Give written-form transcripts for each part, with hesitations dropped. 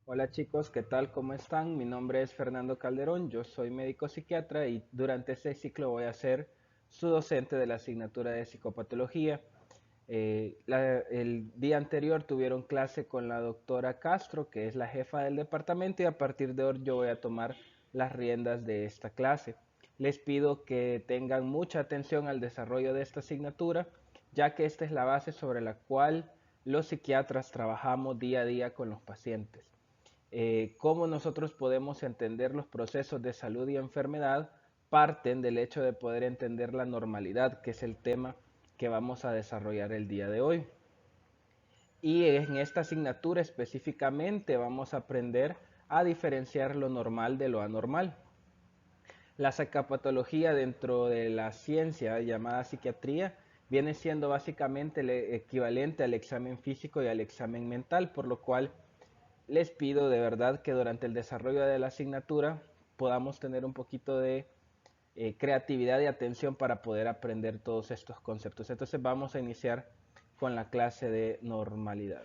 Hola chicos, ¿qué tal? ¿Cómo están? Mi nombre es Fernando Calderón, yo soy médico psiquiatra y durante este ciclo voy a ser su docente de la asignatura de psicopatología. El día anterior tuvieron clase con la doctora Castro, que es la jefa del departamento, y a partir de hoy yo voy a tomar las riendas de esta clase. Les pido que tengan mucha atención al desarrollo de esta asignatura, ya que esta es la base sobre la cual los psiquiatras trabajamos día a día con los pacientes. Cómo nosotros podemos entender los procesos de salud y enfermedad parten del hecho de poder entender la normalidad, que es el tema que vamos a desarrollar el día de hoy. Y en esta asignatura específicamente vamos a aprender a diferenciar lo normal de lo anormal. La psicopatología dentro de la ciencia llamada psiquiatría viene siendo básicamente el equivalente al examen físico y al examen mental, por lo cual les pido de verdad que durante el desarrollo de la asignatura podamos tener un poquito de creatividad y atención para poder aprender todos estos conceptos. Entonces vamos a iniciar con la clase de normalidad.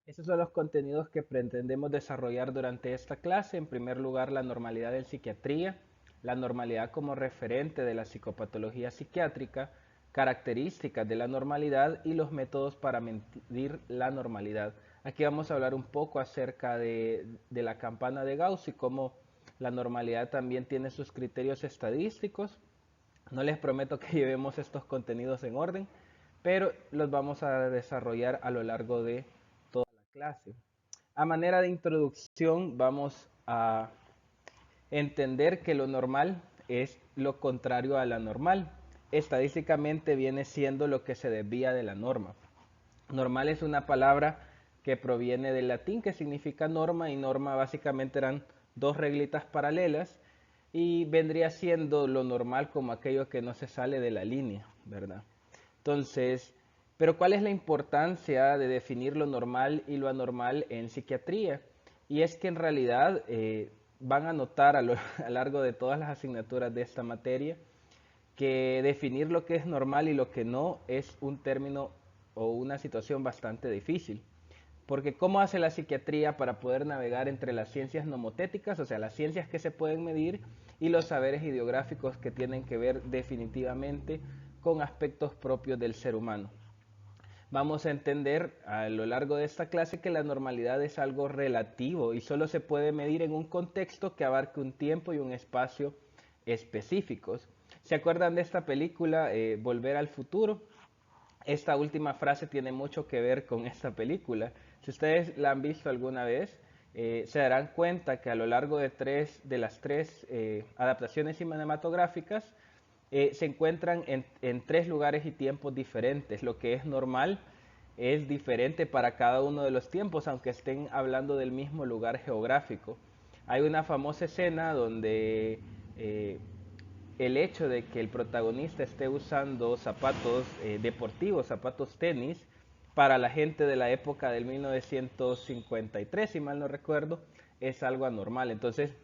Estos son los contenidos que pretendemos desarrollar durante esta clase. En primer lugar, la normalidad en psiquiatría, la normalidad como referente de la psicopatología psiquiátrica, características de la normalidad y los métodos para medir la normalidad. Aquí vamos a hablar un poco acerca de la campana de Gauss y cómo la normalidad también tiene sus criterios estadísticos. No les prometo que llevemos estos contenidos en orden, pero los vamos a desarrollar a lo largo de toda la clase. A manera de introducción vamos a entender que lo normal es lo contrario a la normal. Estadísticamente viene siendo lo que se desvía de la norma. Normal es una palabra que proviene del latín que significa norma y norma básicamente eran dos reglitas paralelas y vendría siendo lo normal como aquello que no se sale de la línea, ¿verdad? Entonces, pero ¿cuál es la importancia de definir lo normal y lo anormal en psiquiatría? Y es que en realidad van a notar a lo largo de todas las asignaturas de esta materia que definir lo que es normal y lo que no es un término o una situación bastante difícil. Porque ¿cómo hace la psiquiatría para poder navegar entre las ciencias nomotéticas, o sea, las ciencias que se pueden medir, y los saberes ideográficos que tienen que ver definitivamente con aspectos propios del ser humano? Vamos a entender a lo largo de esta clase que la normalidad es algo relativo y solo se puede medir en un contexto que abarque un tiempo y un espacio específicos. ¿Se acuerdan de esta película Volver al Futuro? Esta última frase tiene mucho que ver con esta película. Si ustedes la han visto alguna vez, se darán cuenta que a lo largo de las tres adaptaciones cinematográficas se encuentran en tres lugares y tiempos diferentes. Lo que es normal es diferente para cada uno de los tiempos, aunque estén hablando del mismo lugar geográfico. Hay una famosa escena donde el hecho de que el protagonista esté usando zapatos deportivos, zapatos tenis, para la gente de la época del 1953, si mal no recuerdo, es algo anormal. Entonces,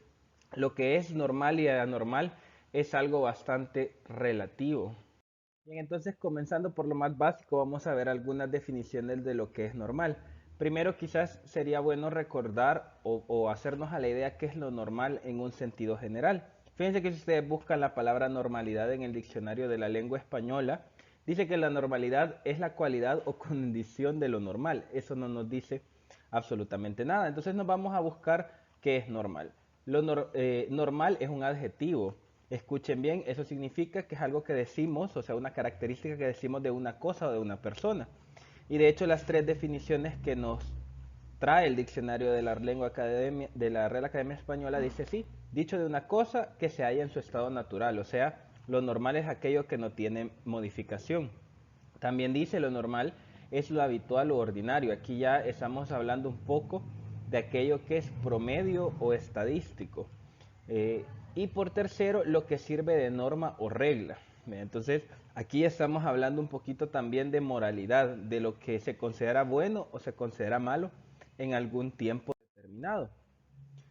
lo que es normal y anormal es algo bastante relativo. Bien, entonces comenzando por lo más básico, vamos a ver algunas definiciones de lo que es normal. Primero, quizás sería bueno recordar o hacernos a la idea qué es lo normal en un sentido general. Fíjense que si ustedes buscan la palabra normalidad en el diccionario de la lengua española, dice que la normalidad es la cualidad o condición de lo normal. Eso no nos dice absolutamente nada. Entonces nos vamos a buscar qué es normal. Normal es un adjetivo. Escuchen bien, eso significa que es algo que decimos, o sea, una característica que decimos de una cosa o de una persona. Y de hecho las tres definiciones que nos trae el diccionario de la lengua academia, de la Real Academia Española dice así: dicho de una cosa que se halla en su estado natural, o sea, lo normal es aquello que no tiene modificación. También dice lo normal es lo habitual o ordinario. Aquí ya estamos hablando un poco de aquello que es promedio o estadístico. Eh, y por tercero, lo que sirve de norma o regla. Entonces, aquí estamos hablando un poquito también de moralidad, de lo que se considera bueno o se considera malo en algún tiempo determinado.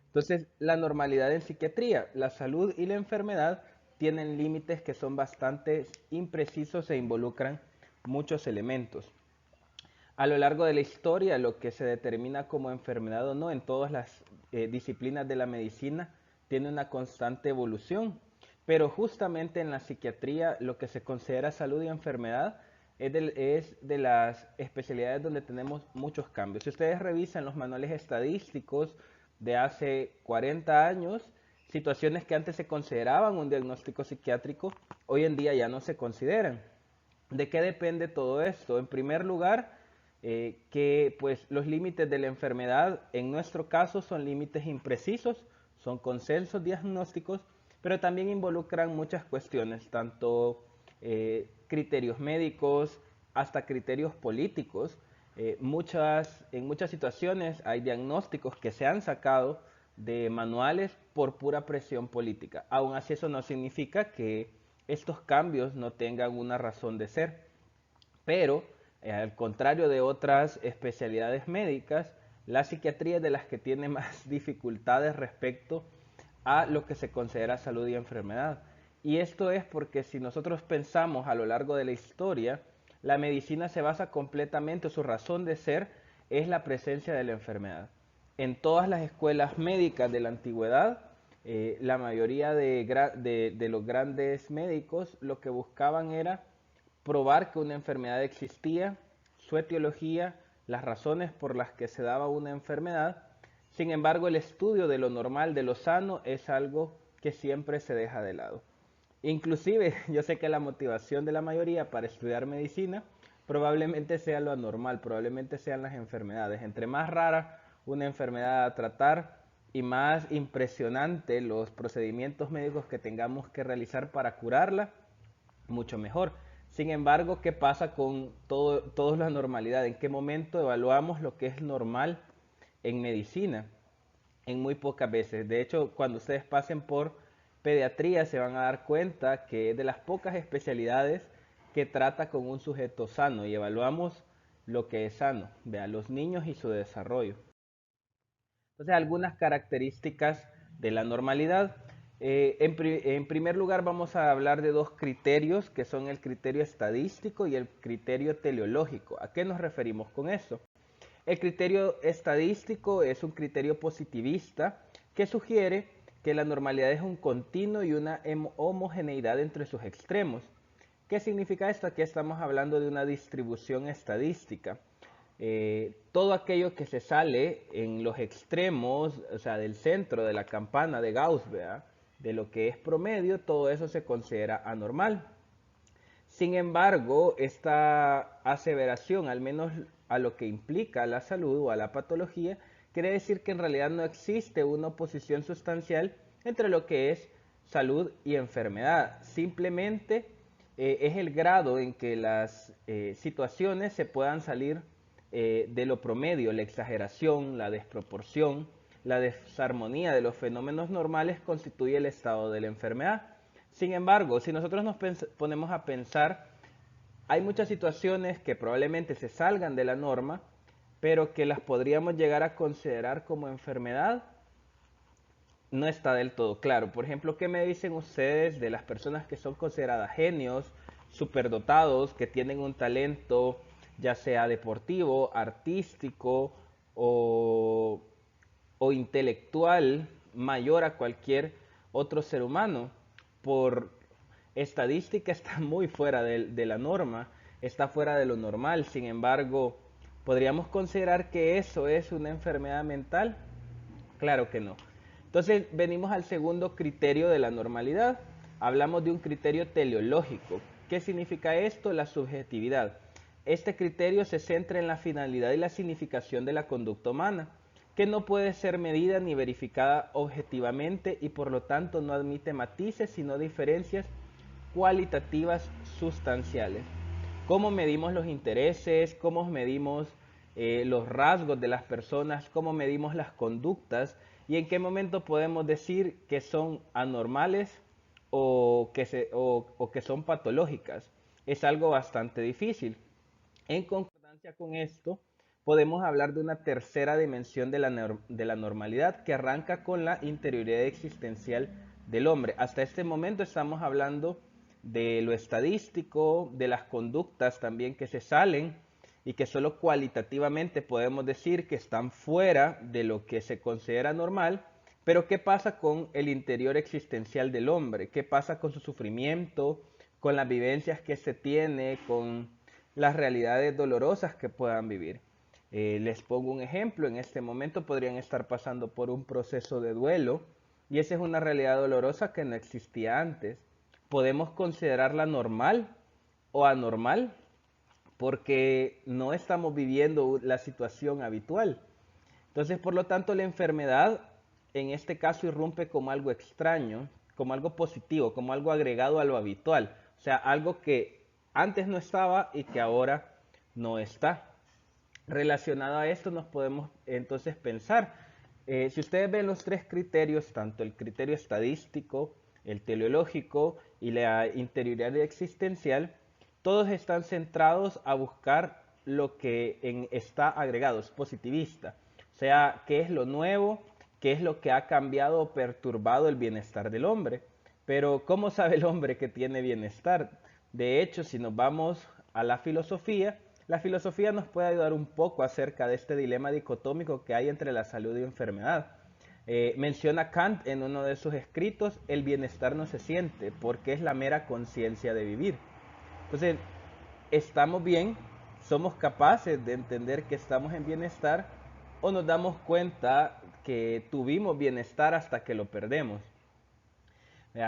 Entonces, la normalidad en psiquiatría, la salud y la enfermedad tienen límites que son bastante imprecisos e involucran muchos elementos. A lo largo de la historia, lo que se determina como enfermedad o no en todas las disciplinas de la medicina tiene una constante evolución, pero justamente en la psiquiatría lo que se considera salud y enfermedad es de las especialidades donde tenemos muchos cambios. Si ustedes revisan los manuales estadísticos de hace 40 años, situaciones que antes se consideraban un diagnóstico psiquiátrico, hoy en día ya no se consideran. ¿De qué depende todo esto? En primer lugar, que pues los límites de la enfermedad en nuestro caso son límites imprecisos, son consensos diagnósticos, pero también involucran muchas cuestiones, tanto criterios médicos hasta criterios políticos. En muchas situaciones hay diagnósticos que se han sacado de manuales por pura presión política. Aún así eso no significa que estos cambios no tengan una razón de ser, pero al contrario de otras especialidades médicas, la psiquiatría es de las que tiene más dificultades respecto a lo que se considera salud y enfermedad. Y esto es porque si nosotros pensamos a lo largo de la historia, la medicina se basa completamente, su razón de ser es la presencia de la enfermedad. En todas las escuelas médicas de la antigüedad, la mayoría de los grandes médicos lo que buscaban era probar que una enfermedad existía, su etiología, las razones por las que se daba una enfermedad. Sin embargo, el estudio de lo normal, de lo sano, es algo que siempre se deja de lado. Inclusive, yo sé que la motivación de la mayoría para estudiar medicina probablemente sea lo anormal, probablemente sean las enfermedades. Entre más rara una enfermedad a tratar y más impresionante los procedimientos médicos que tengamos que realizar para curarla, mucho mejor. Sin embargo, ¿qué pasa con toda la normalidad? ¿En qué momento evaluamos lo que es normal en medicina? En muy pocas veces. De hecho, cuando ustedes pasen por pediatría se van a dar cuenta que es de las pocas especialidades que trata con un sujeto sano y evaluamos lo que es sano, a los niños y su desarrollo. Entonces, algunas características de la normalidad. En primer lugar, vamos a hablar de dos criterios, que son el criterio estadístico y el criterio teleológico. ¿A qué nos referimos con eso? El criterio estadístico es un criterio positivista que sugiere que la normalidad es un continuo y una homogeneidad entre sus extremos. ¿Qué significa esto? Aquí estamos hablando de una distribución estadística. Todo aquello que se sale en los extremos, o sea, del centro de la campana de Gauss, ¿verdad? De lo que es promedio, todo eso se considera anormal. Sin embargo, esta aseveración, al menos a lo que implica a la salud o a la patología, quiere decir que en realidad no existe una oposición sustancial entre lo que es salud y enfermedad. Simplemente es el grado en que las situaciones se puedan salir de lo promedio, la exageración, la desproporción, la desarmonía de los fenómenos normales constituye el estado de la enfermedad. Sin embargo, si nosotros nos ponemos a pensar, hay muchas situaciones que probablemente se salgan de la norma, pero que las podríamos llegar a considerar como enfermedad, no está del todo claro. Por ejemplo, ¿qué me dicen ustedes de las personas que son consideradas genios, superdotados, que tienen un talento ya sea deportivo, artístico o, o intelectual mayor a cualquier otro ser humano? Por estadística está muy fuera de la norma, está fuera de lo normal. Sin embargo, ¿podríamos considerar que eso es una enfermedad mental? Claro que no. Entonces venimos al segundo criterio de la normalidad. Hablamos de un criterio teleológico. ¿Qué significa esto? La subjetividad. Este criterio se centra en la finalidad y la significación de la conducta humana, que no puede ser medida ni verificada objetivamente y por lo tanto no admite matices sino diferencias cualitativas sustanciales. ¿Cómo medimos los intereses? ¿Cómo medimos los rasgos de las personas? ¿Cómo medimos las conductas? ¿Y en qué momento podemos decir que son anormales o que son patológicas? Es algo bastante difícil. En concordancia con esto, podemos hablar de una tercera dimensión de la normalidad que arranca con la interioridad existencial del hombre. Hasta este momento estamos hablando de lo estadístico, de las conductas también que se salen y que solo cualitativamente podemos decir que están fuera de lo que se considera normal. Pero ¿qué pasa con el interior existencial del hombre? ¿Qué pasa con su sufrimiento, con las vivencias que se tiene, con las realidades dolorosas que puedan vivir? Les pongo un ejemplo, en este momento podrían estar pasando por un proceso de duelo y esa es una realidad dolorosa que no existía antes. ¿Podemos considerarla normal o anormal? Porque no estamos viviendo la situación habitual. Entonces, por lo tanto, la enfermedad en este caso irrumpe como algo extraño, como algo positivo, como algo agregado a lo habitual. O sea, algo que antes no estaba y que ahora no está. Relacionado a esto nos podemos entonces pensar, si ustedes ven los tres criterios, tanto el criterio estadístico, el teleológico y la interioridad existencial, todos están centrados a buscar lo que está agregado, es positivista. O sea, qué es lo nuevo, qué es lo que ha cambiado o perturbado el bienestar del hombre. Pero ¿cómo sabe el hombre que tiene bienestar? De hecho, si nos vamos a la filosofía nos puede ayudar un poco acerca de este dilema dicotómico que hay entre la salud y enfermedad. Menciona Kant en uno de sus escritos, el bienestar no se siente porque es la mera conciencia de vivir. Entonces, estamos bien, somos capaces de entender que estamos en bienestar o nos damos cuenta que tuvimos bienestar hasta que lo perdemos.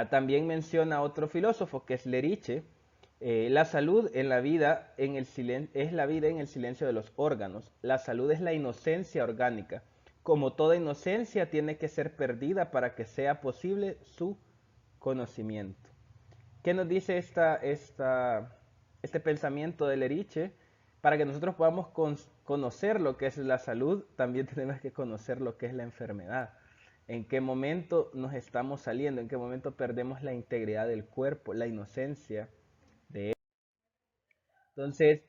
También menciona otro filósofo que es Leriche, la salud en la vida es la vida en el silencio de los órganos. La salud es la inocencia orgánica. Como toda inocencia tiene que ser perdida para que sea posible su conocimiento. ¿Qué nos dice este pensamiento de Leriche? Para que nosotros podamos conocer lo que es la salud, también tenemos que conocer lo que es la enfermedad. En qué momento nos estamos saliendo, en qué momento perdemos la integridad del cuerpo, la inocencia de él. Entonces,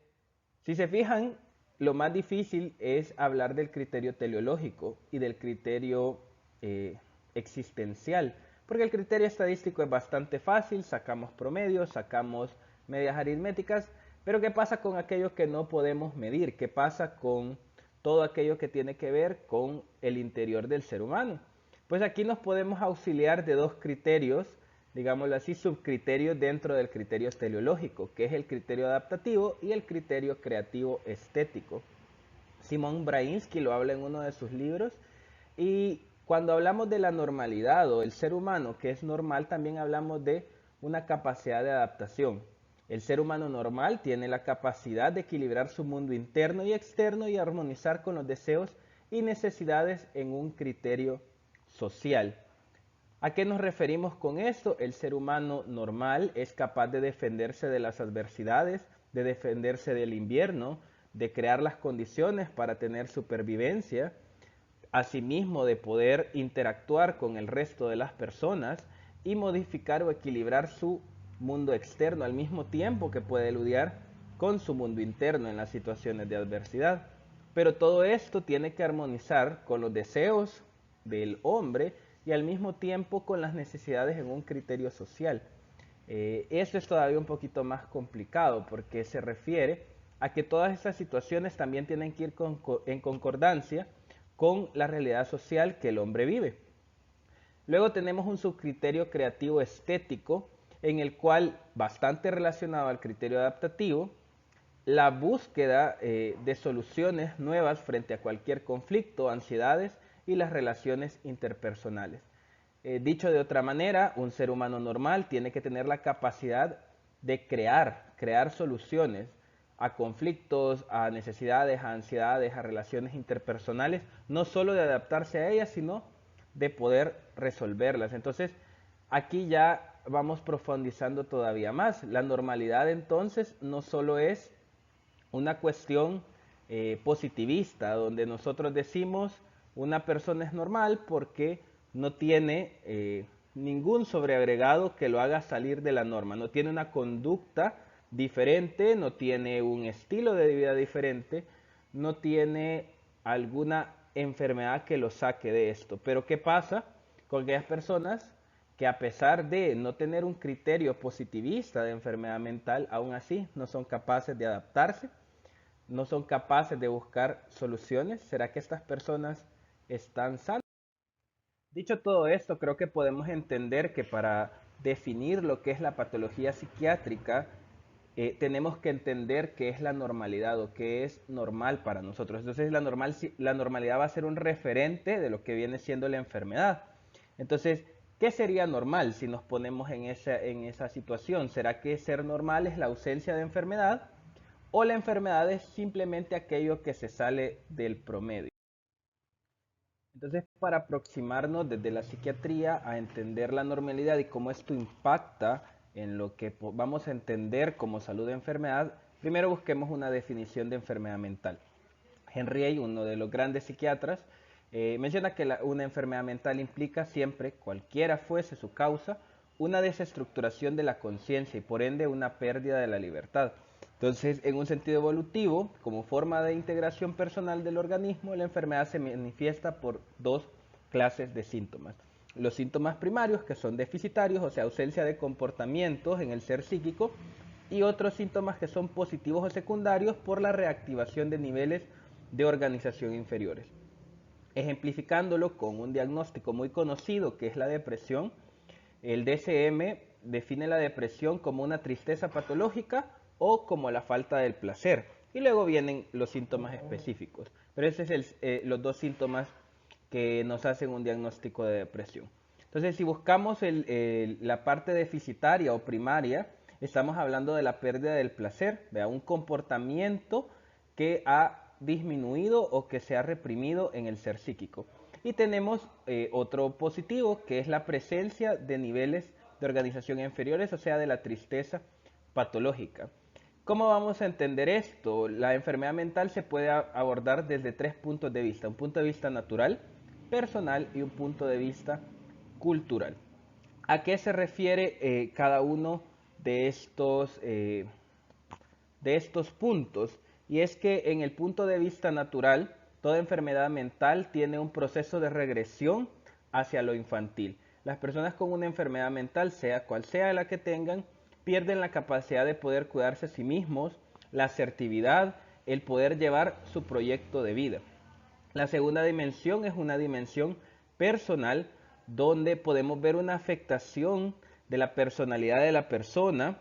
si se fijan, lo más difícil es hablar del criterio teleológico y del criterio eh, existencial, porque el criterio estadístico es bastante fácil, sacamos promedios, sacamos medias aritméticas, pero ¿qué pasa con aquello que no podemos medir? ¿Qué pasa con todo aquello que tiene que ver con el interior del ser humano? Pues aquí nos podemos auxiliar de dos criterios, digámoslo así, subcriterios dentro del criterio teleológico, que es el criterio adaptativo y el criterio creativo estético. Simón Brainsky lo habla en uno de sus libros y cuando hablamos de la normalidad o el ser humano que es normal, también hablamos de una capacidad de adaptación. El ser humano normal tiene la capacidad de equilibrar su mundo interno y externo y armonizar con los deseos y necesidades en un criterio social. ¿A qué nos referimos con esto? El ser humano normal es capaz de defenderse de las adversidades, de defenderse del invierno, de crear las condiciones para tener supervivencia, asimismo de poder interactuar con el resto de las personas y modificar o equilibrar su mundo externo al mismo tiempo que puede lidiar con su mundo interno en las situaciones de adversidad. Pero todo esto tiene que armonizar con los deseos del hombre y al mismo tiempo con las necesidades en un criterio social. Eso es todavía un poquito más complicado porque se refiere a que todas estas situaciones también tienen que ir en concordancia con la realidad social que el hombre vive. Luego tenemos un subcriterio creativo estético en el cual, bastante relacionado al criterio adaptativo, la búsqueda de soluciones nuevas frente a cualquier conflicto, ansiedades y las relaciones interpersonales. Dicho de otra manera, un ser humano normal tiene que tener la capacidad de crear soluciones a conflictos, a necesidades, a ansiedades, a relaciones interpersonales, no solo de adaptarse a ellas, sino de poder resolverlas. Entonces, aquí ya vamos profundizando todavía más. La normalidad entonces no solo es una cuestión positivista, donde nosotros decimos una persona es normal porque no tiene ningún sobreagregado que lo haga salir de la norma, no tiene una conducta diferente, no tiene un estilo de vida diferente, no tiene alguna enfermedad que lo saque de esto. Pero ¿qué pasa con aquellas personas que a pesar de no tener un criterio positivista de enfermedad mental, aún así no son capaces de adaptarse, no son capaces de buscar soluciones. ¿Será que estas personas están sanas? Dicho todo esto, creo que podemos entender que para definir lo que es la patología psiquiátrica, tenemos que entender qué es la normalidad o qué es normal para nosotros. Entonces la normalidad va a ser un referente de lo que viene siendo la enfermedad. Entonces, ¿qué sería normal si nos ponemos en esa situación? ¿Será que ser normal es la ausencia de enfermedad o la enfermedad es simplemente aquello que se sale del promedio? Entonces, para aproximarnos desde la psiquiatría a entender la normalidad y cómo esto impacta en lo que vamos a entender como salud de enfermedad, primero busquemos una definición de enfermedad mental. Henry A., uno de los grandes psiquiatras, menciona que una enfermedad mental implica siempre, cualquiera fuese su causa, una desestructuración de la conciencia y por ende una pérdida de la libertad. Entonces, en un sentido evolutivo, como forma de integración personal del organismo, la enfermedad se manifiesta por dos clases de síntomas. Los síntomas primarios, que son deficitarios, o sea, ausencia de comportamientos en el ser psíquico, y otros síntomas que son positivos o secundarios por la reactivación de niveles de organización inferiores. Ejemplificándolo con un diagnóstico muy conocido que es la depresión, el DSM define la depresión como una tristeza patológica o como la falta del placer. Y luego vienen los síntomas específicos. Pero esos son los dos síntomas que nos hacen un diagnóstico de depresión. Entonces, si buscamos la parte deficitaria o primaria, estamos hablando de la pérdida del placer, ¿vea? Un comportamiento que ha disminuido o que se ha reprimido en el ser psíquico. Y tenemos otro positivo, que es la presencia de niveles de organización inferiores, o sea, de la tristeza patológica. ¿Cómo vamos a entender esto? La enfermedad mental se puede abordar desde tres puntos de vista. Un punto de vista natural, personal y un punto de vista cultural. ¿A qué se refiere cada uno de estos puntos? Y es que en el punto de vista natural, toda enfermedad mental tiene un proceso de regresión hacia lo infantil. Las personas con una enfermedad mental, sea cual sea la que tengan, pierden la capacidad de poder cuidarse a sí mismos, la asertividad, el poder llevar su proyecto de vida. La segunda dimensión es una dimensión personal, donde podemos ver una afectación de la personalidad de la persona.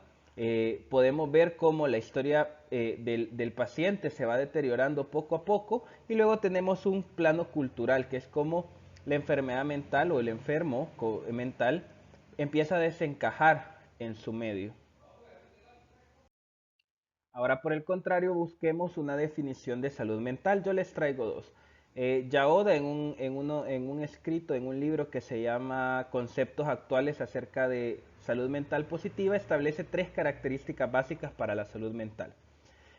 Podemos ver cómo la historia del paciente se va deteriorando poco a poco, y luego tenemos un plano cultural, que es como la enfermedad mental o el enfermo mental empieza a desencajar en su medio. Ahora, por el contrario, busquemos una definición de salud mental. Yo les traigo dos. Yaoda, en un escrito, en un libro que se llama Conceptos actuales acerca de salud mental positiva, establece tres características básicas para la salud mental.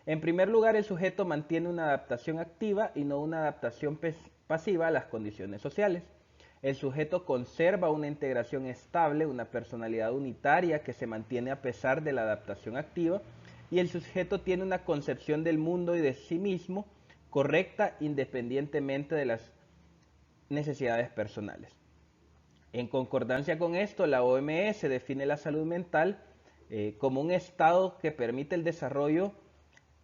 En primer lugar, el sujeto mantiene una adaptación activa y no una adaptación pasiva a las condiciones sociales. El sujeto conserva una integración estable, una personalidad unitaria que se mantiene a pesar de la adaptación activa, y el sujeto tiene una concepción del mundo y de sí mismo correcta independientemente de las necesidades personales. En concordancia con esto, la OMS define la salud mental como un estado que permite el desarrollo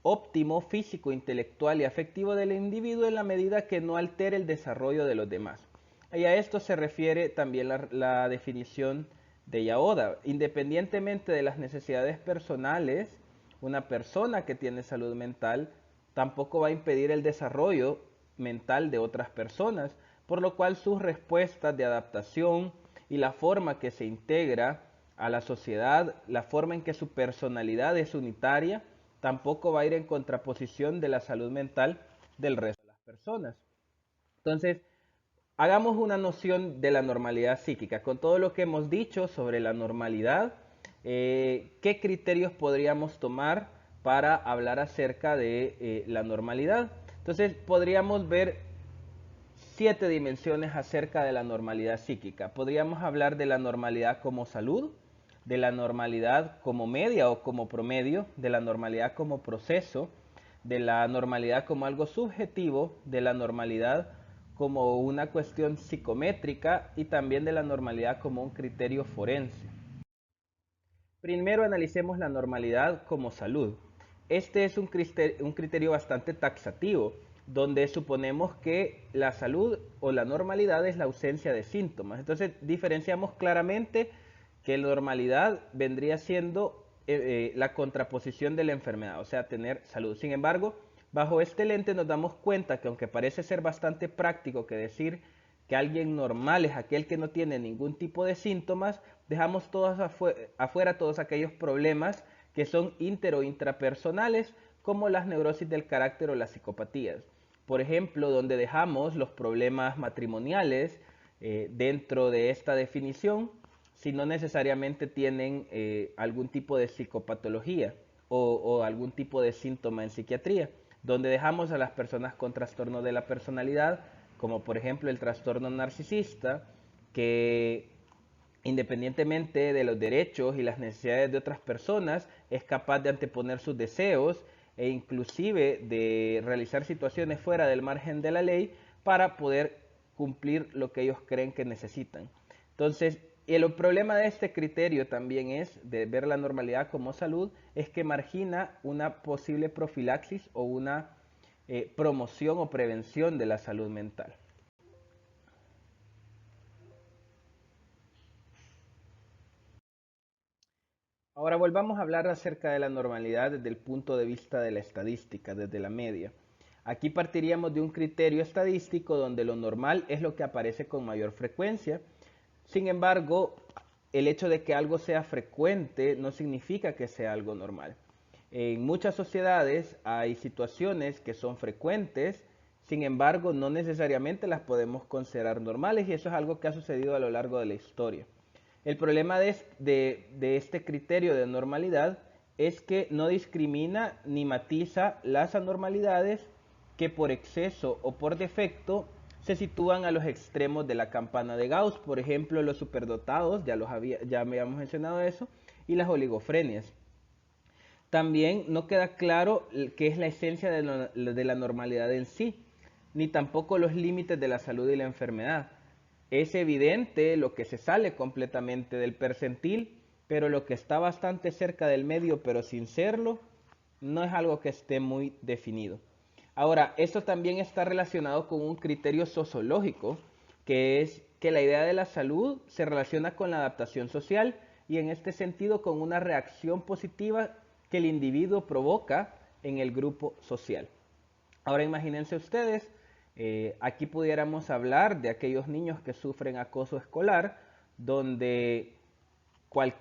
óptimo físico, intelectual y afectivo del individuo en la medida que no altere el desarrollo de los demás. Y a esto se refiere también la definición de Yaoda. Independientemente de las necesidades personales, una persona que tiene salud mental tampoco va a impedir el desarrollo mental de otras personas, por lo cual sus respuestas de adaptación y la forma que se integra a la sociedad, la forma en que su personalidad es unitaria, tampoco va a ir en contraposición de la salud mental del resto de las personas. Entonces, hagamos una noción de la normalidad psíquica. Con todo lo que hemos dicho sobre la normalidad, ¿qué criterios podríamos tomar para hablar acerca de la normalidad? Entonces, podríamos ver 7 dimensiones acerca de la normalidad psíquica. Podríamos hablar de la normalidad como salud, de la normalidad como media o como promedio, de la normalidad como proceso, de la normalidad como algo subjetivo, de la normalidad como una cuestión psicométrica y también de la normalidad como un criterio forense. Primero analicemos la normalidad como salud. Este es un criterio bastante taxativo, donde suponemos que la salud o la normalidad es la ausencia de síntomas. Entonces diferenciamos claramente que la normalidad vendría siendo la contraposición de la enfermedad, o sea, tener salud. Sin embargo, bajo este lente nos damos cuenta que aunque parece ser bastante práctico que decir que alguien normal es aquel que no tiene ningún tipo de síntomas, dejamos todos afuera todos aquellos problemas que son inter o intrapersonales, como las neurosis del carácter o las psicopatías. Por ejemplo, donde dejamos los problemas matrimoniales dentro de esta definición, si no necesariamente tienen algún tipo de psicopatología o algún tipo de síntoma en psiquiatría, donde dejamos a las personas con trastorno de la personalidad, como por ejemplo el trastorno narcisista, que independientemente de los derechos y las necesidades de otras personas, es capaz de anteponer sus deseos e inclusive de realizar situaciones fuera del margen de la ley para poder cumplir lo que ellos creen que necesitan. Entonces, el problema de este criterio también es, de ver la normalidad como salud, es que margina una posible profilaxis o una promoción o prevención de la salud mental. Ahora volvamos a hablar acerca de la normalidad desde el punto de vista de la estadística, desde la media. Aquí partiríamos de un criterio estadístico donde lo normal es lo que aparece con mayor frecuencia. Sin embargo, el hecho de que algo sea frecuente no significa que sea algo normal. En muchas sociedades hay situaciones que son frecuentes, sin embargo, no necesariamente las podemos considerar normales y eso es algo que ha sucedido a lo largo de la historia. El problema de este criterio de normalidad es que no discrimina ni matiza las anormalidades que por exceso o por defecto se sitúan a los extremos de la campana de Gauss, por ejemplo los superdotados, ya me habíamos mencionado eso, y las oligofrenias. También no queda claro qué es la esencia de la normalidad en sí, ni tampoco los límites de la salud y la enfermedad. Es evidente lo que se sale completamente del percentil, pero lo que está bastante cerca del medio, pero sin serlo, no es algo que esté muy definido. Ahora, esto también está relacionado con un criterio sociológico, que es que la idea de la salud se relaciona con la adaptación social y en este sentido con una reacción positiva que el individuo provoca en el grupo social. Ahora imagínense ustedes, aquí pudiéramos hablar de aquellos niños que sufren acoso escolar, donde cual,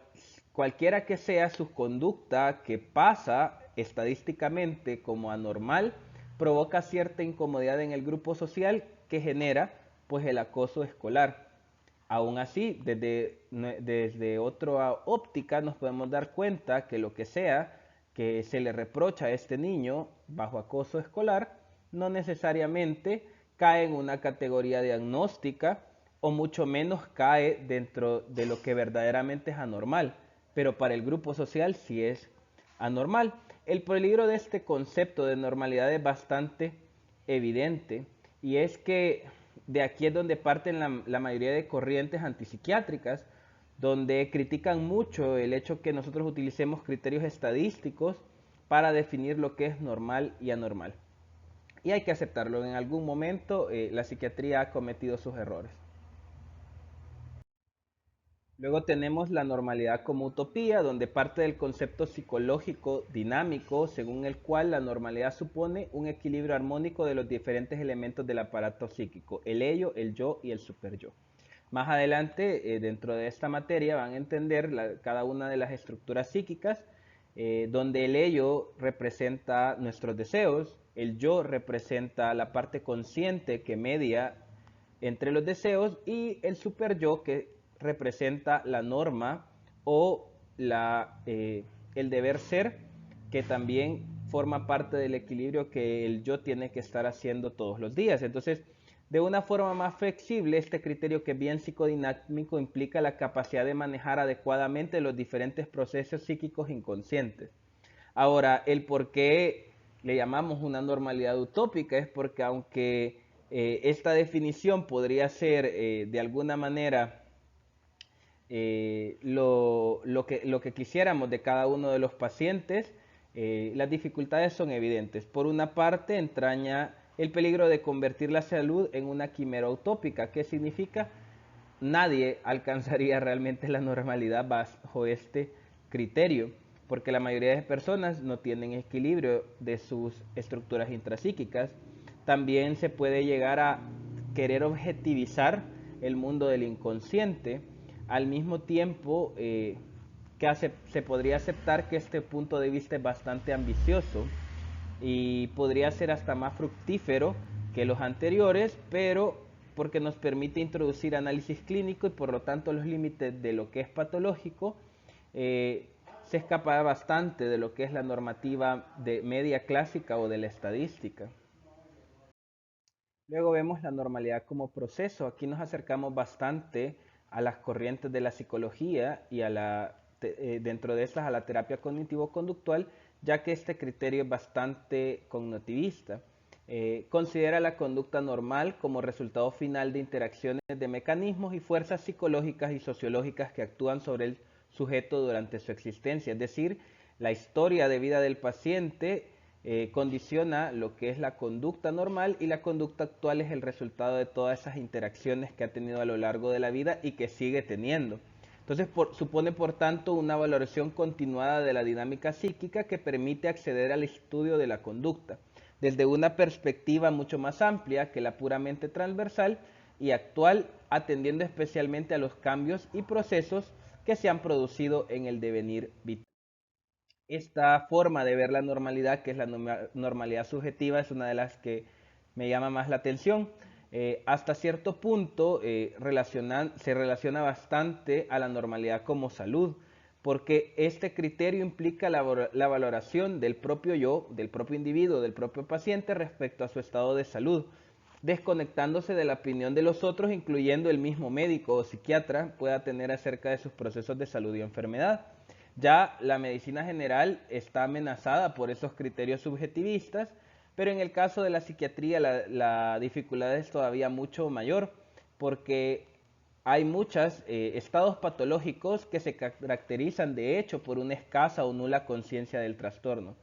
cualquiera que sea su conducta que pasa estadísticamente como anormal, provoca cierta incomodidad en el grupo social que genera pues el acoso escolar. Aún así, desde otra óptica nos podemos dar cuenta que lo que sea que se le reprocha a este niño bajo acoso escolar no necesariamente cae en una categoría diagnóstica o mucho menos cae dentro de lo que verdaderamente es anormal, pero para el grupo social sí es anormal. El peligro de este concepto de normalidad es bastante evidente y es que de aquí es donde parten la mayoría de corrientes antipsiquiátricas, donde critican mucho el hecho que nosotros utilicemos criterios estadísticos para definir lo que es normal y anormal. Y hay que aceptarlo, en algún momento la psiquiatría ha cometido sus errores. Luego tenemos la normalidad como utopía, donde parte del concepto psicológico dinámico, según el cual la normalidad supone un equilibrio armónico de los diferentes elementos del aparato psíquico, el ello, el yo y el superyo. Más adelante, dentro de esta materia, van a entender cada una de las estructuras psíquicas, donde el ello representa nuestros deseos, el yo representa la parte consciente que media entre los deseos y el superyo que representa la norma o el deber ser, que también forma parte del equilibrio que el yo tiene que estar haciendo todos los días. Entonces, de una forma más flexible, este criterio que es bien psicodinámico implica la capacidad de manejar adecuadamente los diferentes procesos psíquicos inconscientes. Ahora, el por qué le llamamos una normalidad utópica es porque aunque Esta definición podría ser de alguna manera lo que quisiéramos de cada uno de los pacientes. Las dificultades son evidentes. Por una parte, entraña el peligro de convertir la salud en una quimera utópica. ¿Qué significa? Nadie alcanzaría realmente la normalidad bajo este criterio, porque la mayoría de personas no tienen equilibrio de sus estructuras intrapsíquicas. También se puede llegar a querer objetivizar el mundo del inconsciente, al mismo tiempo se podría aceptar que este punto de vista es bastante ambicioso y podría ser hasta más fructífero que los anteriores, pero porque nos permite introducir análisis clínico y por lo tanto los límites de lo que es patológico, se escapa bastante de lo que es la normativa de media clásica o de la estadística. Luego vemos la normalidad como proceso. Aquí nos acercamos bastante a las corrientes de la psicología y dentro de estas a la terapia cognitivo-conductual, ya que este criterio es bastante cognitivista. Considera la conducta normal como resultado final de interacciones de mecanismos y fuerzas psicológicas y sociológicas que actúan sobre el sujeto durante su existencia, es decir, la historia de vida del paciente condiciona lo que es la conducta normal, y la conducta actual es el resultado de todas esas interacciones que ha tenido a lo largo de la vida y que sigue teniendo. Entonces supone por tanto una valoración continuada de la dinámica psíquica que permite acceder al estudio de la conducta desde una perspectiva mucho más amplia que la puramente transversal y actual, atendiendo especialmente a los cambios y procesos que se han producido en el devenir vital. Esta forma de ver la normalidad, que es la normalidad subjetiva, es una de las que me llama más la atención. Hasta cierto punto se relaciona bastante a la normalidad como salud, porque este criterio implica la valoración del propio yo, del propio individuo, del propio paciente respecto a su estado de salud, desconectándose de la opinión de los otros, incluyendo el mismo médico o psiquiatra pueda tener acerca de sus procesos de salud y enfermedad. Ya la medicina general está amenazada por esos criterios subjetivistas, pero en el caso de la psiquiatría la dificultad es todavía mucho mayor, porque hay muchos estados patológicos que se caracterizan de hecho por una escasa o nula conciencia del trastorno.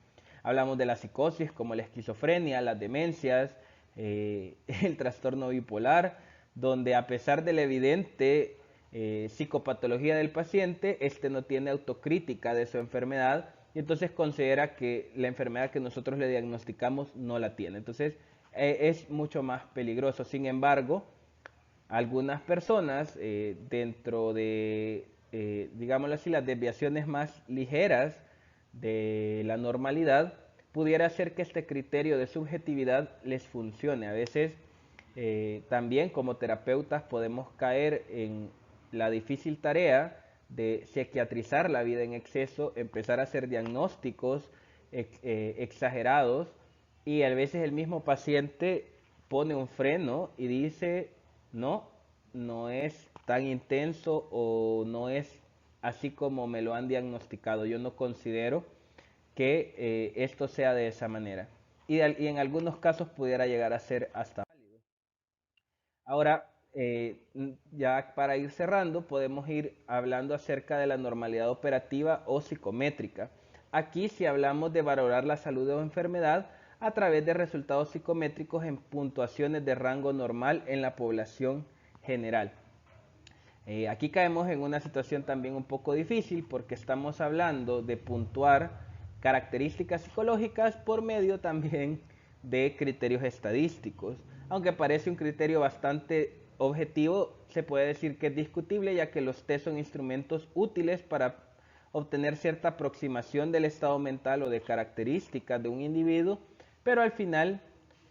Hablamos de la psicosis como la esquizofrenia, las demencias, el trastorno bipolar, donde a pesar de la evidente psicopatología del paciente, este no tiene autocrítica de su enfermedad y entonces considera que la enfermedad que nosotros le diagnosticamos no la tiene. Entonces es mucho más peligroso. Sin embargo, algunas personas dentro de, digámoslo así, las desviaciones más ligeras de la normalidad, pudiera ser que este criterio de subjetividad les funcione. A veces también como terapeutas podemos caer en la difícil tarea de psiquiatrizar la vida en exceso, empezar a hacer diagnósticos exagerados, y a veces el mismo paciente pone un freno y dice, no, no es tan intenso o no es así como me lo han diagnosticado. Yo no considero que esto sea de esa manera. Y en algunos casos pudiera llegar a ser hasta válido. Ahora, ya para ir cerrando, podemos ir hablando acerca de la normalidad operativa o psicométrica. Aquí si hablamos de valorar la salud o enfermedad a través de resultados psicométricos en puntuaciones de rango normal en la población general. Aquí caemos en una situación también un poco difícil porque estamos hablando de puntuar características psicológicas por medio también de criterios estadísticos. Aunque parece un criterio bastante objetivo, se puede decir que es discutible, ya que los test son instrumentos útiles para obtener cierta aproximación del estado mental o de características de un individuo, pero al final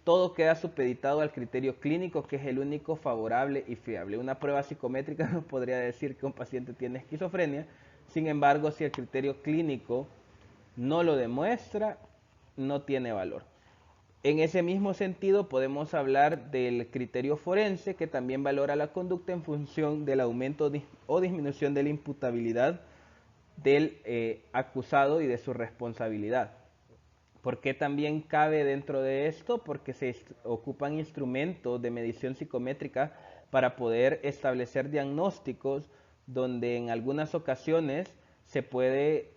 todo queda supeditado al criterio clínico, que es el único favorable y fiable. Una prueba psicométrica no podría decir que un paciente tiene esquizofrenia. Sin embargo, si el criterio clínico no lo demuestra, no tiene valor. En ese mismo sentido, podemos hablar del criterio forense, que también valora la conducta en función del aumento o disminución de la imputabilidad del acusado y de su responsabilidad. ¿Por qué también cabe dentro de esto? Porque ocupan instrumentos de medición psicométrica para poder establecer diagnósticos donde en algunas ocasiones se puede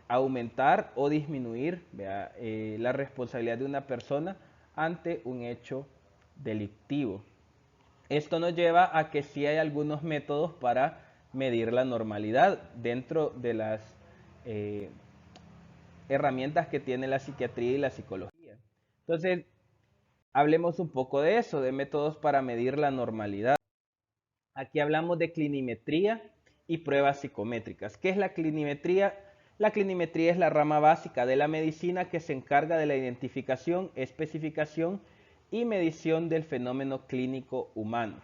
aumentar o disminuir la responsabilidad de una persona ante un hecho delictivo. Esto nos lleva a que sí hay algunos métodos para medir la normalidad dentro de las eh, herramientas que tiene la psiquiatría y la psicología. Entonces, hablemos un poco de eso, de métodos para medir la normalidad. Aquí hablamos de clinimetría y pruebas psicométricas. ¿Qué es la clinimetría? La clinimetría es la rama básica de la medicina que se encarga de la identificación, especificación y medición del fenómeno clínico humano.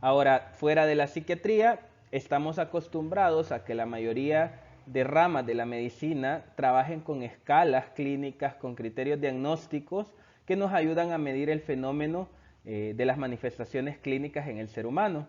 Ahora, fuera de la psiquiatría, estamos acostumbrados a que la mayoría de ramas de la medicina trabajen con escalas clínicas, con criterios diagnósticos que nos ayudan a medir el fenómeno de las manifestaciones clínicas en el ser humano.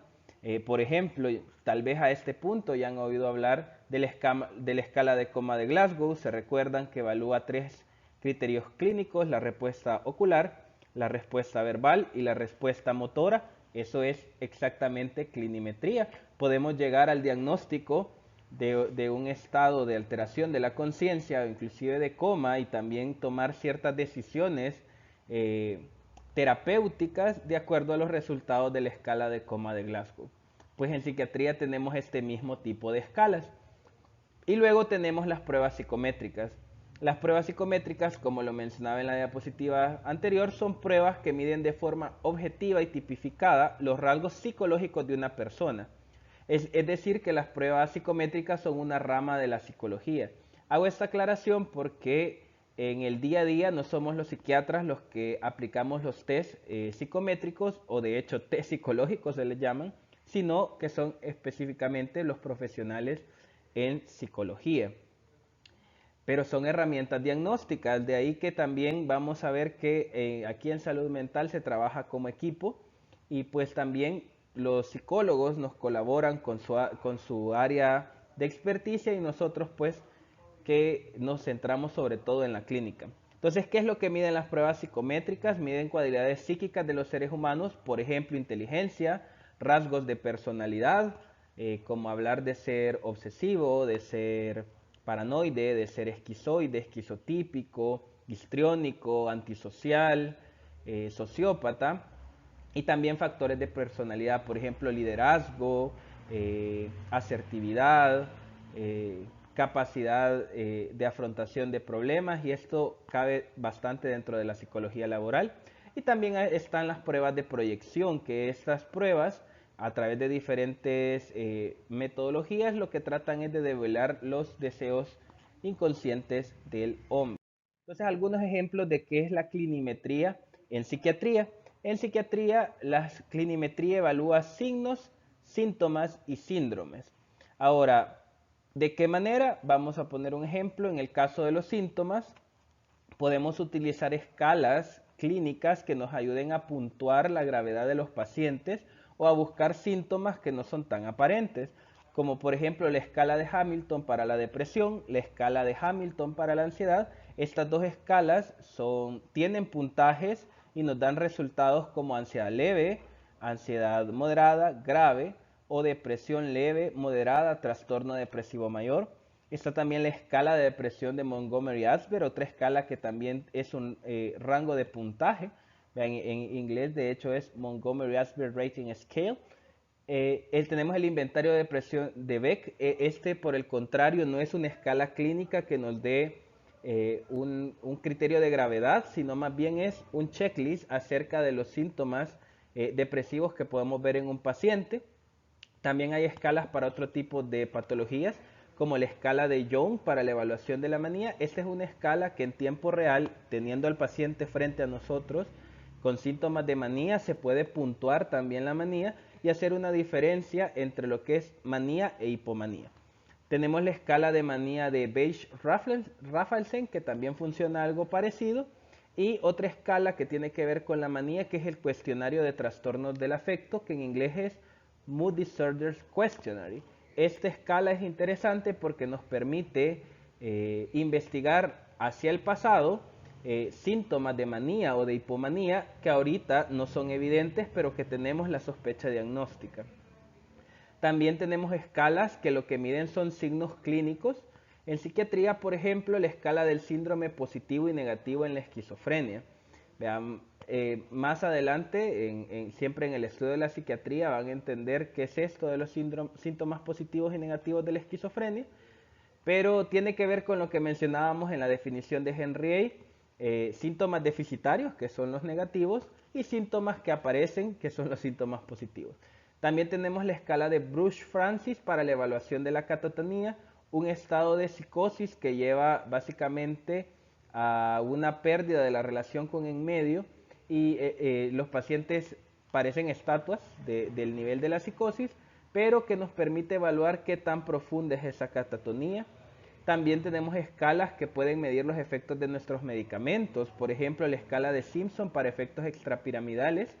Por ejemplo, tal vez a este punto ya han oído hablar de la escala de Coma de Glasgow. Se recuerdan que evalúa 3 criterios clínicos: la respuesta ocular, la respuesta verbal y la respuesta motora. Eso es exactamente clinimetría. Podemos llegar al diagnóstico de un estado de alteración de la conciencia o inclusive de coma, y también tomar ciertas decisiones terapéuticas de acuerdo a los resultados de la escala de Coma de Glasgow. Pues en psiquiatría tenemos este mismo tipo de escalas. Y luego tenemos las pruebas psicométricas. Las pruebas psicométricas, como lo mencionaba en la diapositiva anterior, son pruebas que miden de forma objetiva y tipificada los rasgos psicológicos de una persona. Es decir, que las pruebas psicométricas son una rama de la psicología. Hago esta aclaración porque en el día a día no somos los psiquiatras los que aplicamos los test psicométricos, o de hecho test psicológicos se les llaman, sino que son específicamente los profesionales en psicología. Pero son herramientas diagnósticas, de ahí que también vamos a ver que aquí en salud mental se trabaja como equipo, y pues también los psicólogos nos colaboran con su área de experticia, y nosotros pues que nos centramos sobre todo en la clínica. Entonces, ¿qué es lo que miden las pruebas psicométricas? Miden cualidades psíquicas de los seres humanos, por ejemplo, inteligencia, rasgos de personalidad, como hablar de ser obsesivo, de ser paranoide, de ser esquizoide, esquizotípico, histriónico, antisocial, sociópata, y también factores de personalidad, por ejemplo, liderazgo, asertividad, capacidad de afrontación de problemas, y esto cabe bastante dentro de la psicología laboral. Y también están las pruebas de proyección, que estas pruebas, a través de diferentes metodologías, lo que tratan es de develar los deseos inconscientes del hombre. Entonces, algunos ejemplos de qué es la clinimetría en psiquiatría. En psiquiatría, la clinimetría evalúa signos, síntomas y síndromes. Ahora, ¿de qué manera? Vamos a poner un ejemplo. En el caso de los síntomas, podemos utilizar escalas clínicas que nos ayuden a puntuar la gravedad de los pacientes o a buscar síntomas que no son tan aparentes, como por ejemplo la escala de Hamilton para la depresión, la escala de Hamilton para la ansiedad. Estas dos escalas tienen puntajes y nos dan resultados como ansiedad leve, ansiedad moderada, grave, o depresión leve, moderada, trastorno depresivo mayor. Está también la escala de depresión de Montgomery-Åsberg, otra escala que también es un rango de puntaje. En inglés, de hecho, es Montgomery-Åsberg Rating Scale. Tenemos el inventario de depresión de Beck. Este, por el contrario, no es una escala clínica que nos dé un criterio de gravedad, sino más bien es un checklist acerca de los síntomas depresivos que podemos ver en un paciente. También hay escalas para otro tipo de patologías, como la escala de Young para la evaluación de la manía. Esta es una escala que en tiempo real, teniendo al paciente frente a nosotros con síntomas de manía, se puede puntuar también la manía y hacer una diferencia entre lo que es manía e hipomanía. Tenemos la escala de manía de Beige-Raffalsen, que también funciona algo parecido, y otra escala que tiene que ver con la manía, que es el cuestionario de trastornos del afecto, que en inglés es Mood Disorders Questionary. Esta escala es interesante porque nos permite investigar hacia el pasado síntomas de manía o de hipomanía que ahorita no son evidentes, pero que tenemos la sospecha diagnóstica. También tenemos escalas que lo que miden son signos clínicos. En psiquiatría, por ejemplo, la escala del síndrome positivo y negativo en la esquizofrenia. Vean, más adelante, siempre en el estudio de la psiquiatría, van a entender qué es esto de los síntomas positivos y negativos de la esquizofrenia, pero tiene que ver con lo que mencionábamos en la definición de Henry A. Síntomas deficitarios, que son los negativos, y síntomas que aparecen, que son los síntomas positivos. También tenemos la escala de Bruce-Francis para la evaluación de la catatonía, un estado de psicosis que lleva básicamente a una pérdida de la relación con en medio y los pacientes parecen estatuas del nivel de la psicosis, pero que nos permite evaluar qué tan profunda es esa catatonía. También tenemos escalas que pueden medir los efectos de nuestros medicamentos, por ejemplo la escala de Simpson para efectos extrapiramidales.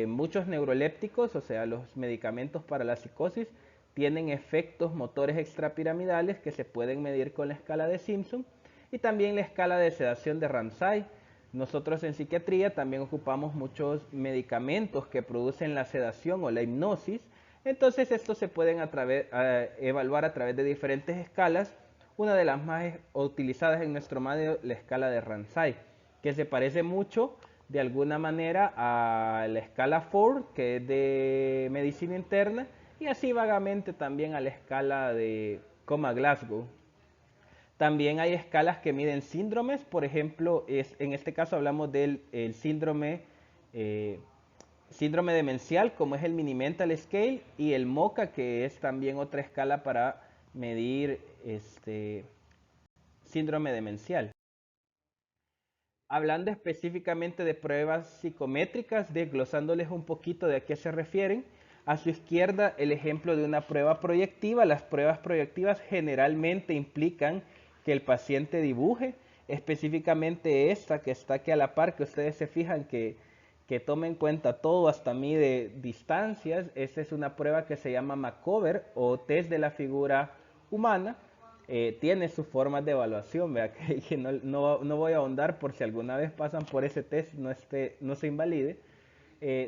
Muchos neurolépticos, o sea los medicamentos para la psicosis, tienen efectos motores extrapiramidales que se pueden medir con la escala de Simpson, y también la escala de sedación de Ramsay. Nosotros en psiquiatría también ocupamos muchos medicamentos que producen la sedación o la hipnosis, entonces estos se pueden evaluar a través de diferentes escalas. Una de las más utilizadas en nuestro medio, la escala de Ramsay, que se parece mucho de alguna manera a la escala Ford, que es de medicina interna, y así vagamente también a la escala de Coma-Glasgow. También hay escalas que miden síndromes, por ejemplo, en este caso hablamos del síndrome demencial, como es el Mini-Mental Scale, y el MoCA, que es también otra escala para medir síndrome demencial. Hablando específicamente de pruebas psicométricas, desglosándoles un poquito de a qué se refieren, a su izquierda el ejemplo de una prueba proyectiva. Las pruebas proyectivas generalmente implican que el paciente dibuje, específicamente esta que está aquí a la par, que ustedes se fijan que toma en cuenta todo, hasta mide distancias. Esta es una prueba que se llama Macover o test de la figura humana. Tiene sus formas de evaluación, ¿vea? Que no voy a ahondar por si alguna vez pasan por ese test, no se invalide.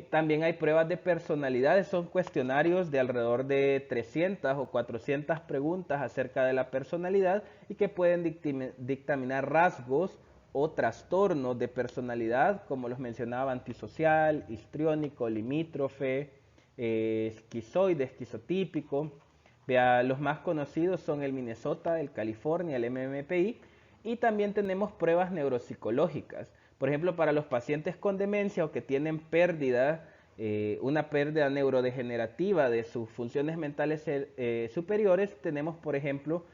También hay pruebas de personalidades, son cuestionarios de alrededor de 300 o 400 preguntas acerca de la personalidad y que pueden dictaminar rasgos o trastornos de personalidad, como los mencionaba: antisocial, histriónico, limítrofe, esquizoide, esquizotípico. Vea, los más conocidos son el Minnesota, el California, el MMPI, y también tenemos pruebas neuropsicológicas. Por ejemplo, para los pacientes con demencia o que tienen una pérdida neurodegenerativa de sus funciones mentales superiores, tenemos, por ejemplo,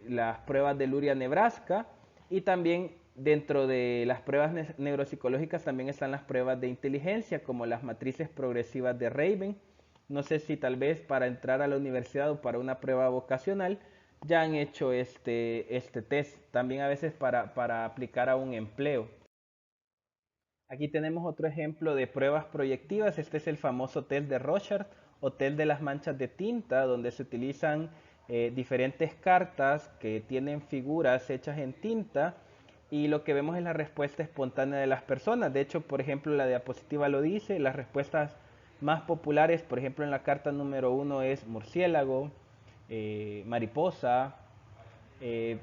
las pruebas de Luria-Nebraska, y también dentro de las pruebas neuropsicológicas también están las pruebas de inteligencia, como las matrices progresivas de Raven. No sé si tal vez para entrar a la universidad o para una prueba vocacional ya han hecho este test, también a veces para aplicar a un empleo. Aquí tenemos otro ejemplo de pruebas proyectivas. Este es el famoso test de Rorschach o test de las manchas de tinta, donde se utilizan diferentes cartas que tienen figuras hechas en tinta, y lo que vemos es la respuesta espontánea de las personas. De hecho, por ejemplo, la diapositiva lo dice. Las respuestas más populares, por ejemplo, en la carta número 1 es murciélago, mariposa,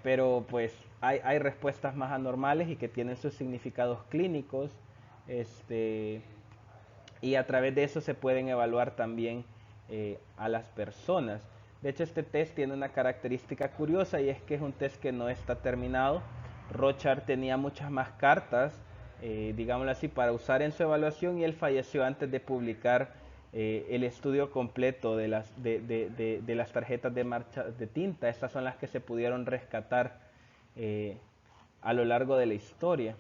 pero pues hay respuestas más anormales y que tienen sus significados clínicos, este, y a través de eso se pueden evaluar también a las personas. De hecho, este test tiene una característica curiosa, y es que es un test que no está terminado. Rorschach tenía muchas más cartas, digámoslo así, para usar en su evaluación, y él falleció antes de publicar el estudio completo de las tarjetas de marcha de tinta. Estas son las que se pudieron rescatar eh, a lo largo de la historia.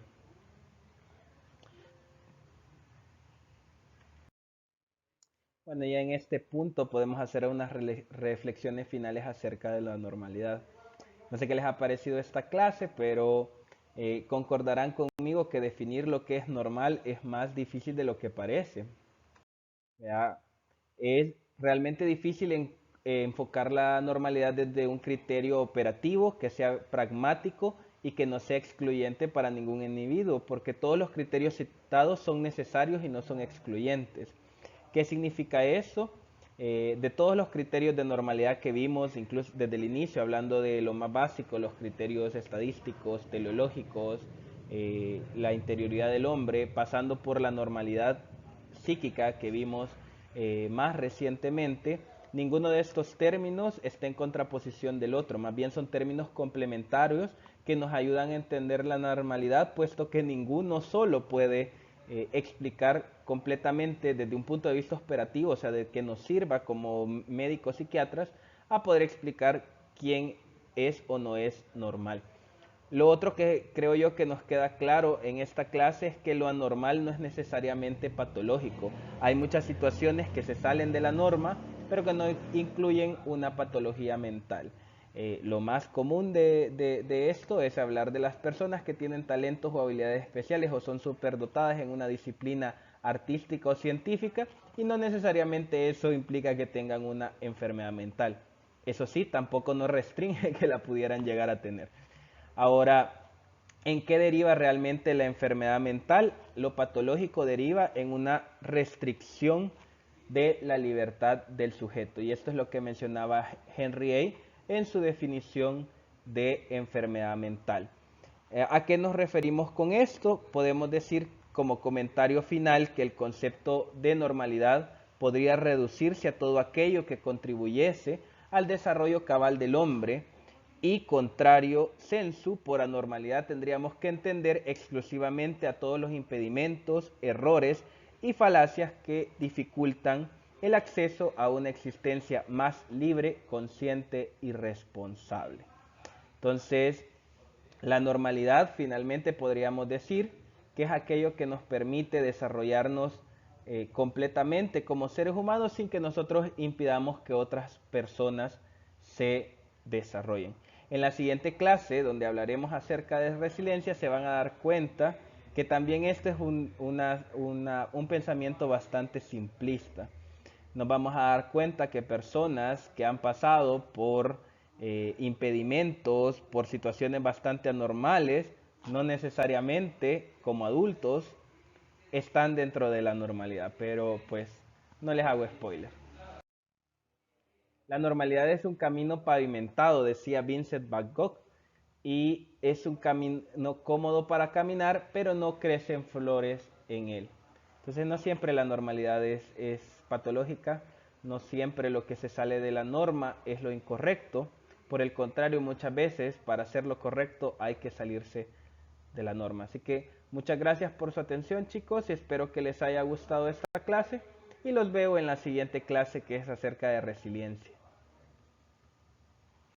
Bueno, ya en este punto podemos hacer unas reflexiones finales acerca de la normalidad. No sé qué les ha parecido esta clase, pero concordarán conmigo que definir lo que es normal es más difícil de lo que parece. ¿Ya? Es realmente difícil enfocar la normalidad desde un criterio operativo, que sea pragmático y que no sea excluyente para ningún individuo, porque todos los criterios citados son necesarios y no son excluyentes. ¿Qué significa eso? De todos los criterios de normalidad que vimos, incluso desde el inicio, hablando de lo más básico, los criterios estadísticos, teleológicos, la interioridad del hombre, pasando por la normalidad psíquica que vimos más recientemente, ninguno de estos términos está en contraposición del otro, más bien son términos complementarios que nos ayudan a entender la normalidad, puesto que ninguno solo puede explicar completamente desde un punto de vista operativo, o sea, de que nos sirva como médicos psiquiatras a poder explicar quién es o no es normal. Lo otro que creo yo que nos queda claro en esta clase es que lo anormal no es necesariamente patológico. Hay muchas situaciones que se salen de la norma, pero que no incluyen una patología mental. Lo más común de esto es hablar de las personas que tienen talentos o habilidades especiales o son superdotadas en una disciplina artística o científica, y no necesariamente eso implica que tengan una enfermedad mental. Eso sí, tampoco nos restringe que la pudieran llegar a tener. Ahora, ¿en qué deriva realmente la enfermedad mental? Lo patológico deriva en una restricción de la libertad del sujeto. Y esto es lo que mencionaba Henry A. en su definición de enfermedad mental. ¿A qué nos referimos con esto? Podemos decir como comentario final que el concepto de normalidad podría reducirse a todo aquello que contribuyese al desarrollo cabal del hombre, y contrario sensu, por anormalidad tendríamos que entender exclusivamente a todos los impedimentos, errores y falacias que dificultan el acceso a una existencia más libre, consciente y responsable. Entonces, la normalidad finalmente podríamos decir que es aquello que nos permite desarrollarnos completamente como seres humanos sin que nosotros impidamos que otras personas se desarrollen. En la siguiente clase, donde hablaremos acerca de resiliencia, se van a dar cuenta que también este es un pensamiento bastante simplista. Nos vamos a dar cuenta que personas que han pasado por impedimentos, por situaciones bastante anormales, no necesariamente como adultos están dentro de la normalidad, pero pues no les hago spoiler. La normalidad es un camino pavimentado, decía Vincent Van Gogh, y es un camino cómodo para caminar, pero no crecen flores en él. Entonces no siempre la normalidad es patológica, no siempre lo que se sale de la norma es lo incorrecto. Por el contrario, muchas veces para hacer lo correcto hay que salirse de la norma. Así que muchas gracias por su atención, chicos, y espero que les haya gustado esta clase y los veo en la siguiente clase, que es acerca de resiliencia.